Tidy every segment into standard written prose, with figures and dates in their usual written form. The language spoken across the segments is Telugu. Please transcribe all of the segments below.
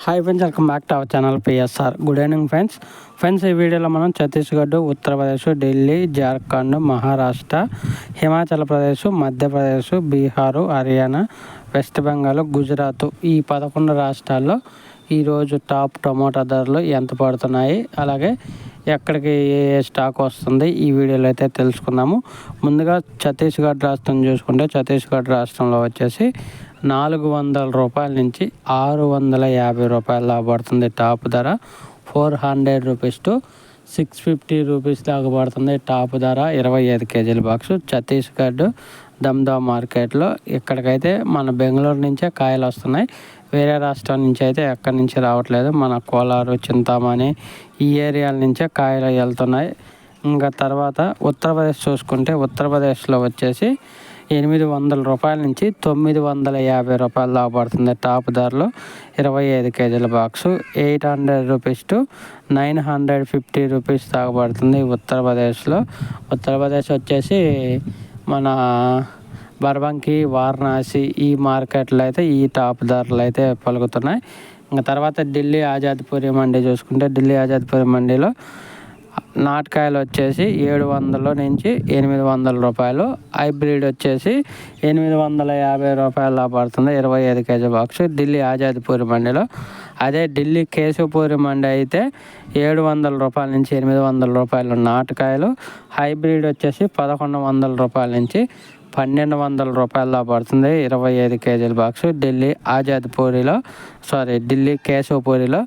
Hi friends, welcome back to our channel PSR. Good evening friends. ఈ వీడియోలో మనం ఛత్తీస్గఢ్, ఉత్తరప్రదేశ్, ఢిల్లీ, జార్ఖండ్, మహారాష్ట్ర, హిమాచల్ ప్రదేశ్, మధ్యప్రదేశ్, బీహారు, హర్యానా, వెస్ట్ బెంగాల్, గుజరాత్ ఈ 11 రాష్ట్రాల్లో ఈరోజు టాప్ టమోటా ధరలు ఎంత పడుతున్నాయి, అలాగే ఎక్కడికి ఏ స్టాక్ వస్తుంది ఈ వీడియోలో అయితే తెలుసుకుందాము. ముందుగా ఛత్తీస్గఢ్ రాష్ట్రం చూసుకుంటే ఛత్తీస్గఢ్ రాష్ట్రంలో వచ్చేసి 400 రూపాయల నుంచి 650 రూపాయల దాకా పడుతుంది టాప్ ధర. 400 రూపీస్ టు 650 రూపీస్ దాకా పడుతుంది టాప్ ధర. 25 కేజీల బాక్సు ఛత్తీస్గఢ్ దమ్దా మార్కెట్లో. ఇక్కడికైతే మన బెంగళూరు నుంచే కాయలు వస్తున్నాయి, వేరే రాష్ట్రం నుంచి అయితే ఎక్కడి నుంచి రావట్లేదు. మన కోలారు, చింతామణి ఈ ఏరియాల నుంచే కాయలు వెళ్తున్నాయి. ఇంకా తర్వాత ఉత్తరప్రదేశ్ చూసుకుంటే ఉత్తరప్రదేశ్లో వచ్చేసి 800 రూపాయల నుంచి 950 రూపాయల దాకా పడుతుంది టాప్ ధరలో. 25 కేజీల బాక్సు 800 రూపీస్ టు 950 రూపీస్ దాకా పడుతుంది ఉత్తరప్రదేశ్లో. ఉత్తరప్రదేశ్ వచ్చేసి మన బర్బంకి, వారణాసి ఈ మార్కెట్లో అయితే ఈ టాప్ ధరలు అయితే పలుకుతున్నాయి. ఇంకా తర్వాత ఢిల్లీ ఆజాద్పూరి మండీ చూసుకుంటే ఢిల్లీ ఆజాద్పూరి మండీలో నాటకాయలు వచ్చేసి 700 నుంచి 800 రూపాయలు, హైబ్రిడ్ వచ్చేసి 850 రూపాయల పడుతుంది 25 కేజీ బాక్స్ ఢిల్లీ ఆజాద్పూరి మండీలో. అదే ఢిల్లీ కేశవపూరి మండి అయితే 700 రూపాయల నుంచి 800 రూపాయలు నాటకాయలు, హైబ్రిడ్ వచ్చేసి 1100 రూపాయల నుంచి 1200 రూపాయల పడుతుంది 25 కేజీల బాక్సు ఢిల్లీ ఢిల్లీ కేశవపూరిలో.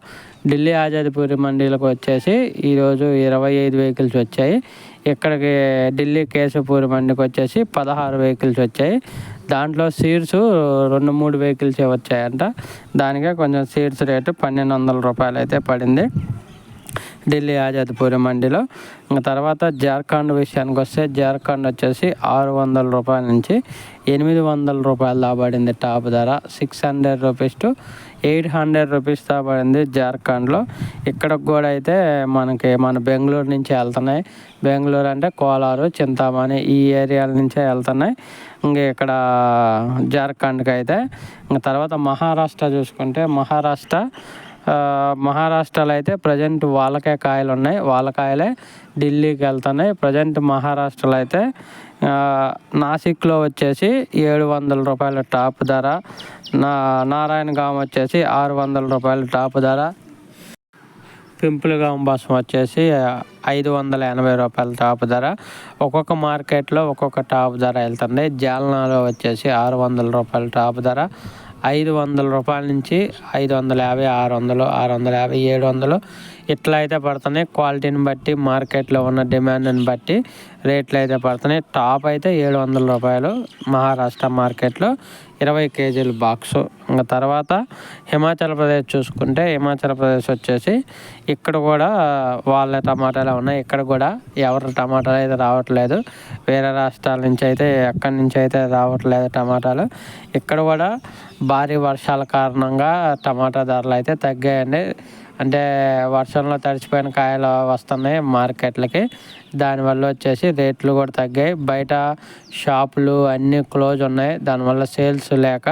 ఢిల్లీ ఆజాద్పూరి మండీలకు వచ్చేసి ఈరోజు 25 వెహికల్స్ వచ్చాయి. ఇక్కడికి ఢిల్లీ కేశవపూరి మండికి వచ్చేసి 16 వెహికల్స్ వచ్చాయి. దాంట్లో సీడ్స్ 2-3 వెహికల్సే వచ్చాయంట. దానికే కొంచెం సీడ్స్ రేటు 1200 రూపాయలు అయితే పడింది ఢిల్లీ ఆజాద్పూరి మండీలో. ఇంకా తర్వాత జార్ఖండ్ విషయానికి వస్తే జార్ఖండ్ వచ్చేసి 600 రూపాయల నుంచి 800 రూపాయలు దాబడింది టాప్ ధర. 600 రూపీస్ టు 800 రూపీస్ దాబడింది జార్ఖండ్లో. ఇక్కడికి కూడా అయితే మన బెంగళూరు నుంచి వెళ్తున్నాయి. బెంగళూరు అంటే కోలారు, చింతామణి ఈ ఏరియాల నుంచే వెళ్తున్నాయి ఇంకా ఇక్కడ జార్ఖండ్కి అయితే. ఇంకా తర్వాత మహారాష్ట్ర చూసుకుంటే మహారాష్ట్రలో అయితే ప్రజెంట్ వాళ్ళకే కాయలు ఉన్నాయి, వాళ్ళ కాయలే ఢిల్లీకి వెళ్తున్నాయి ప్రజెంట్. మహారాష్ట్రలో అయితే నాసిక్లో వచ్చేసి 700 రూపాయల టాప్ ధర, నారాయణగాం వచ్చేసి 600 రూపాయల టాప్ ధర, పింపుల్గాం బసం వచ్చేసి 580 రూపాయల టాప్ ధర. ఒక్కొక్క మార్కెట్లో ఒక్కొక్క టాప్ ధర వెళ్తుంది. జాల్నాలో వచ్చేసి 600 రూపాయల టాప్ ధర, 500 రూపాయల నుంచి 550, 600, 650, 700 ఇట్లా అయితే పడుతున్నాయి. క్వాలిటీని బట్టి, మార్కెట్లో ఉన్న డిమాండ్ని బట్టి రేట్లు అయితే పడుతున్నాయి. టాప్ అయితే 700 రూపాయలు మహారాష్ట్ర మార్కెట్లో 20 కేజీల బాక్సు. ఇంకా తర్వాత హిమాచల్ ప్రదేశ్ చూసుకుంటే హిమాచల్ ప్రదేశ్ వచ్చేసి ఇక్కడ కూడా వాళ్ళ టమాటాలు ఉన్నాయి. ఇక్కడ కూడా ఎవరి టమాటాలు అయితే రావట్లేదు, వేరే రాష్ట్రాల నుంచి అయితే ఎక్కడి నుంచి అయితే రావట్లేదు టమాటాలు. ఇక్కడ కూడా భారీ వర్షాల కారణంగా టమాటా ధరలు అయితే తగ్గాయండి. అంటే వర్షంలో తడిచిపోయిన కాయలు వస్తున్నాయి మార్కెట్లకి, దానివల్ల వచ్చేసి రేట్లు కూడా తగ్గాయి. బయట షాపులు అన్నీ క్లోజ్ ఉన్నాయి, దానివల్ల సేల్స్ లేక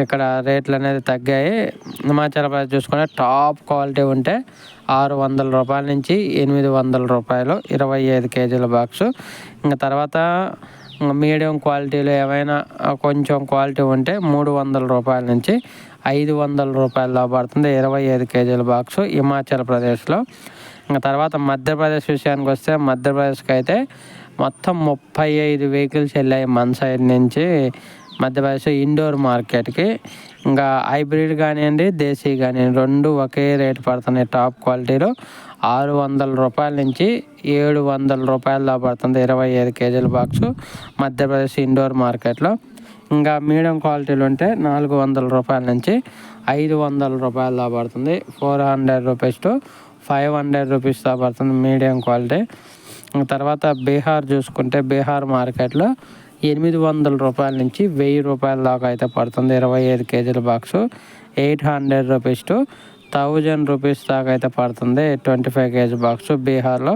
ఇక్కడ రేట్లు అనేది తగ్గాయి. హిమాచల్ ప్రదేశ్ చూసుకుంటే టాప్ క్వాలిటీ ఉంటే 600 రూపాయల నుంచి 800 రూపాయలు 25 కేజీల బాక్సు. ఇంకా తర్వాత మీడియం క్వాలిటీలో ఏమైనా కొంచెం క్వాలిటీ ఉంటే 300 రూపాయల నుంచి 500 రూపాయల పడుతుంది 25 కేజీల బాక్సు హిమాచల్ ప్రదేశ్లో. ఇంకా తర్వాత మధ్యప్రదేశ్ విషయానికి వస్తే మధ్యప్రదేశ్కి అయితే మొత్తం 35 వెహికల్స్ వెళ్ళాయి మన సైడ్ నుంచి మధ్యప్రదేశ్ ఇండోర్ మార్కెట్కి. ఇంకా హైబ్రిడ్ కానివ్వండి, దేశీ కానివ్వండి, రెండు ఒకే రేటు పడుతున్నాయి. టాప్ క్వాలిటీలో 600 రూపాయల నుంచి 700 రూపాయల దాకా పడుతుంది 25 కేజీల బాక్సు మధ్యప్రదేశ్ ఇండోర్ మార్కెట్లో. ఇంకా మీడియం క్వాలిటీలు ఉంటే 400 రూపాయల నుంచి 500 రూపాయల దాకా పడుతుంది 400 రూపీస్ టు 500 రూపీస్ దాకా పడుతుంది మీడియం క్వాలిటీ. తర్వాత బీహార్ చూసుకుంటే బీహార్ మార్కెట్లో 800 రూపాయల నుంచి 1000 రూపాయల దాకా అయితే పడుతుంది 25 కేజీల బాక్సు. 800 రూపీస్ టు 1000 రూపీస్ దాకా అయితే పడుతుంది 25 కేజీ బాక్సు బీహార్లో.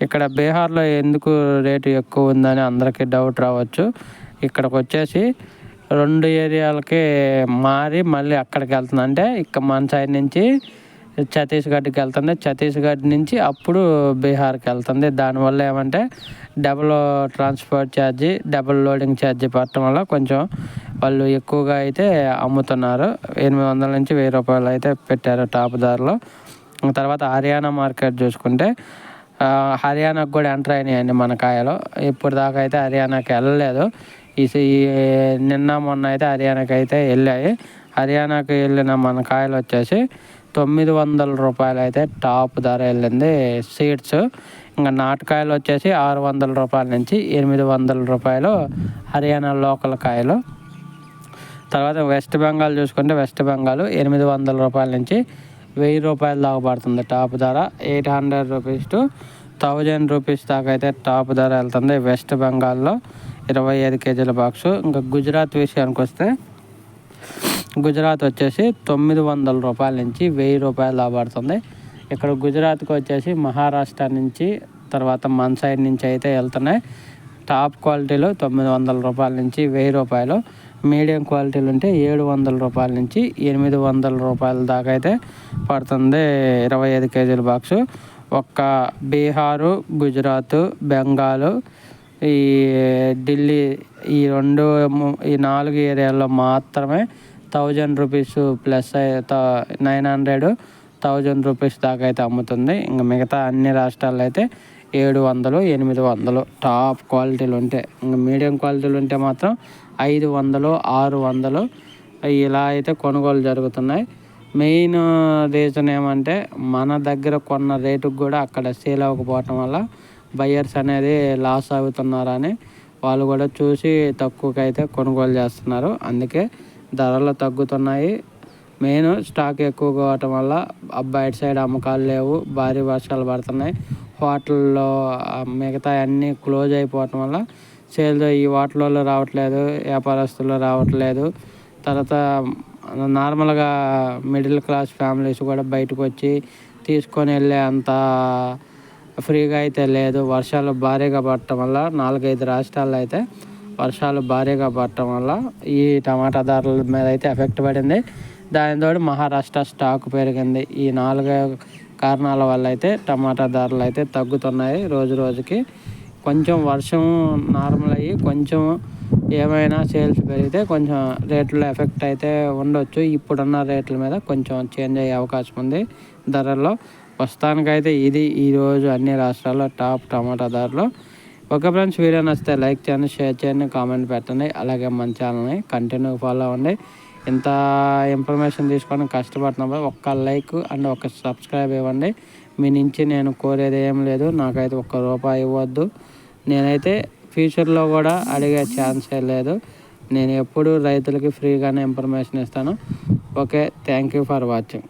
ఇక్కడ బీహార్లో ఎందుకు రేటు ఎక్కువ ఉందని అందరికీ డౌట్ రావచ్చు. ఇక్కడికి వచ్చేసి 2 ఏరియాలకి మారి మళ్ళీ అక్కడికి వెళ్తుంది. అంటే మన సైడ్ నుంచి ఛత్తీస్గఢ్కి వెళ్తుంది, ఛత్తీస్గఢ్ నుంచి అప్పుడు బీహార్కి వెళ్తుంది. దానివల్ల ఏమంటే double transport charge, double loading charge పడటం వల్ల కొంచెం వాళ్ళు ఎక్కువగా అయితే అమ్ముతున్నారు. 800 నుంచి 1000 రూపాయలు అయితే పెట్టారు టాప్ ధరలో. తర్వాత హర్యానా మార్కెట్ చూసుకుంటే హర్యానాకు కూడా ఎంటర్ అయినాయండి మన కాయలు. ఇప్పుడు దాకా అయితే హర్యానాకి వెళ్ళలేదు. నిన్న మొన్న అయితే హర్యానాకి అయితే వెళ్ళాయి. హర్యానాకి వెళ్ళిన మన కాయలు వచ్చేసి 900 రూపాయలు అయితే టాప్ ధర వెళ్ళింది సీడ్స్. ఇంకా నాటుకాయలు వచ్చేసి 600 రూపాయల నుంచి 800 రూపాయలు హర్యానా లోకల్ కాయలు. తర్వాత వెస్ట్ బెంగాల్ చూసుకుంటే వెస్ట్ బెంగాల్ 800 రూపాయల నుంచి 1000 రూపాయలు దాకా పడుతుంది టాప్ ధర. 800 రూపీస్ టు 1000 రూపీస్ దాకా అయితే టాప్ ధర వెళ్తుంది వెస్ట్ బెంగాల్లో 25 కేజీల బాక్సు. ఇంకా గుజరాత్ విషయానికి వస్తే గుజరాత్ వచ్చేసి 900 రూపాయల నుంచి 1000 రూపాయలు దాకా పడుతుంది. ఇక్కడ గుజరాత్కి వచ్చేసి మహారాష్ట్ర నుంచి తర్వాత మన సైడ్ నుంచి అయితే వెళ్తున్నాయి. టాప్ క్వాలిటీలో 900 రూపాయల నుంచి 1000 రూపాయలు, మీడియం క్వాలిటీలు ఉంటే 700 రూపాయల నుంచి 800 రూపాయల దాకా అయితే పడుతుంది 25 కేజీల బాక్సు. ఒక్క బీహారు, గుజరాత్, బెంగాల్, ఈ ఢిల్లీ ఈ 4 ఏరియాల్లో మాత్రమే 1000 రూపీస్ ప్లస్ 900, 1000 రూపీస్ దాకా అయితే అమ్ముతుంది. ఇంకా మిగతా అన్ని రాష్ట్రాల్లో అయితే 700, 800 టాప్ క్వాలిటీలు ఉంటే. ఇంకా మీడియం క్వాలిటీలు ఉంటే మాత్రం 500, 600 ఇలా అయితే కొనుగోలు జరుగుతున్నాయి. మెయిన్ రీజన్ ఏమంటే మన దగ్గర కొన్న రేటుకు కూడా అక్కడ సేల్ అవ్వకపోవటం వల్ల బయ్యర్స్ అనేది లాస్ అవుతున్నారని వాళ్ళు కూడా చూసి తక్కువకి అయితే కొనుగోలు చేస్తున్నారు. అందుకే ధరలు తగ్గుతున్నాయి. మెయిన్ స్టాక్ ఎక్కువ కావటం వల్ల బయట సైడ్ అమ్మకాలు లేవు, భారీ వర్షాలు పడుతున్నాయి, హోటల్లో మిగతా అన్నీ క్లోజ్ అయిపోవటం వల్ల సేల్ ఈ హోటల్లో రావట్లేదు, వ్యాపారస్తులు రావట్లేదు. తర్వాత నార్మల్గా మిడిల్ క్లాస్ ఫ్యామిలీస్ కూడా బయటకు వచ్చి తీసుకొని వెళ్ళే అంత ఫ్రీగా అయితే లేదు. వర్షాలు భారీగా పడటం వల్ల 4-5 రాష్ట్రాల్లో అయితే వర్షాలు భారీగా పడటం వల్ల ఈ టమాటా ధరల మీద అయితే ఎఫెక్ట్ పడింది. దానితో మహారాష్ట్ర స్టాక్ పెరిగింది. ఈ 4 కారణాల వల్ల అయితే టమాటా ధరలు అయితే తగ్గుతున్నాయి రోజు రోజుకి. కొంచెం వర్షం నార్మల్ అయ్యి కొంచెం ఏమైనా సేల్స్ పెరిగితే కొంచెం రేట్లో ఎఫెక్ట్ అయితే ఉండొచ్చు. ఇప్పుడున్న రేట్ల మీద కొంచెం చేంజ్ అయ్యే అవకాశం ఉంది ధరల్లో. ప్రస్తుతానికైతే ఇది ఈరోజు అన్ని రాష్ట్రాల్లో టాప్ టమాటా ధరలు. ఓకే ఫ్రెండ్స్, వీడియో నచ్చితే లైక్ చేయండి, షేర్ చేయండి, కామెంట్ పెట్టండి. అలాగే మన ఛానల్ని కంటిన్యూ ఫాలో అవ్వండి. ఇంత ఇన్ఫర్మేషన్ తీసుకొని కష్టపడుతున్నప్పుడు ఒక్క లైక్ అండ్ ఒక సబ్స్క్రైబ్ ఇవ్వండి. మీ నుంచి నేను కోరేది ఏం లేదు, నాకైతే ₹1 ఇవ్వద్దు. నేనైతే ఫ్యూచర్లో కూడా అడిగే ఛాన్సే లేదు. నేను ఎప్పుడు రైతులకి ఫ్రీగానే ఇన్ఫర్మేషన్ ఇస్తాను. Okay, thank you for watching.